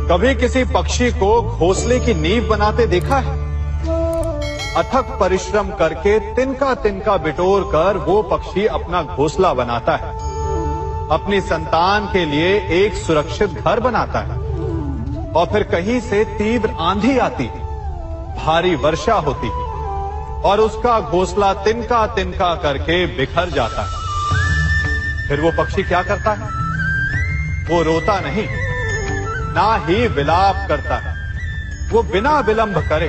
कभी किसी पक्षी को घोंसले की नींव बनाते देखा है? अथक परिश्रम करके तिनका तिनका बिटोर कर वो पक्षी अपना घोंसला बनाता है, अपनी संतान के लिए एक सुरक्षित घर बनाता है। और फिर कहीं से तीव्र आंधी आती है, भारी वर्षा होती है और उसका घोंसला तिनका तिनका करके बिखर जाता है। फिर वो पक्षी क्या करता है? वो रोता नहीं, ना ही विलाप करता है। वो बिना विलंब करे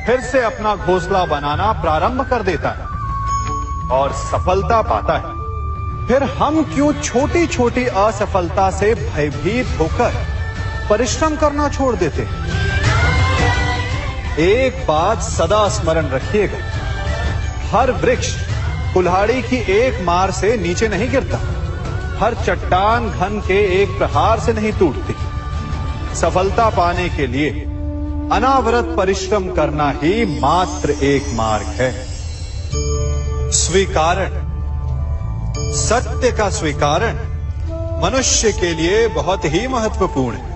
फिर से अपना घोंसला बनाना प्रारंभ कर देता है और सफलता पाता है। फिर हम क्यों छोटी छोटी असफलता से भयभीत होकर परिश्रम करना छोड़ देते हैं? एक बात सदा स्मरण रखिएगा, हर वृक्ष कुल्हाड़ी की एक मार से नीचे नहीं गिरता, हर चट्टान घन के एक प्रहार से नहीं टूटती। सफलता पाने के लिए अनावरत परिश्रम करना ही मात्र एक मार्ग है। स्वीकारण, सत्य का स्वीकारण मनुष्य के लिए बहुत ही महत्वपूर्ण है।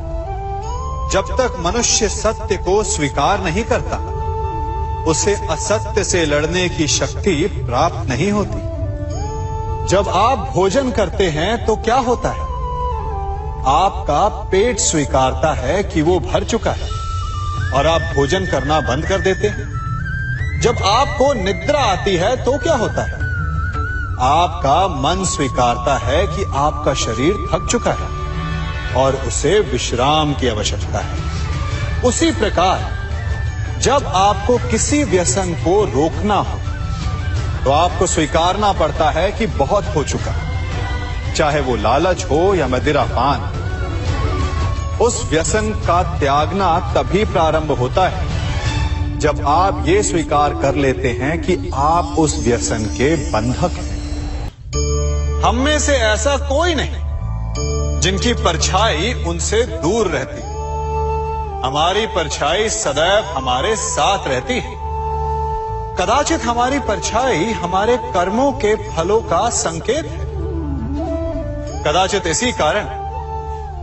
जब तक मनुष्य सत्य को स्वीकार नहीं करता, उसे असत्य से लड़ने की शक्ति प्राप्त नहीं होती। जब आप भोजन करते हैं तो क्या होता है? आपका पेट स्वीकारता है कि वो भर चुका है और आप भोजन करना बंद कर देते हैं। जब आपको निद्रा आती है तो क्या होता है? आपका मन स्वीकारता है कि आपका शरीर थक चुका है और उसे विश्राम की आवश्यकता है। उसी प्रकार जब आपको किसी व्यसन को रोकना हो तो आपको स्वीकारना पड़ता है कि बहुत हो चुका, चाहे वो लालच हो या मदिरापान। उस व्यसन का त्यागना तभी प्रारंभ होता है जब आप ये स्वीकार कर लेते हैं कि आप उस व्यसन के बंधक हैं। हम में से ऐसा कोई नहीं जिनकी परछाई उनसे दूर रहती। हमारी परछाई सदैव हमारे साथ रहती है। कदाचित हमारी परछाई हमारे कर्मों के फलों का संकेत है। कदाचित इसी कारण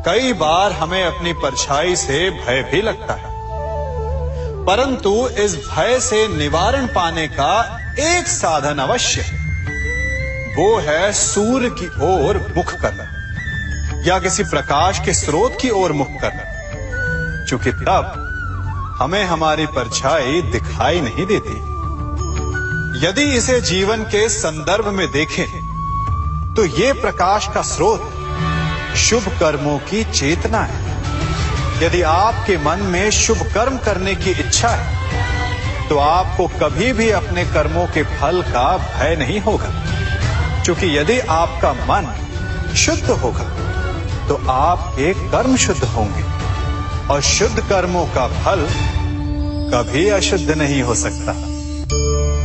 कई बार हमें अपनी परछाई से भय भी लगता है, परंतु इस भय से निवारण पाने का एक साधन अवश्य है। वो है सूर्य की ओर मुख करना या किसी प्रकाश के स्रोत की ओर मुख करना, क्योंकि तब हमें हमारी परछाई दिखाई नहीं देती। यदि इसे जीवन के संदर्भ में देखें तो ये प्रकाश का स्रोत शुभ कर्मों की चेतना है। यदि आपके मन में शुभ कर्म करने की इच्छा है तो आपको कभी भी अपने कर्मों के फल का भय नहीं होगा, क्योंकि यदि आपका मन शुद्ध होगा तो आपके कर्म शुद्ध होंगे और शुद्ध कर्मों का फल कभी अशुद्ध नहीं हो सकता।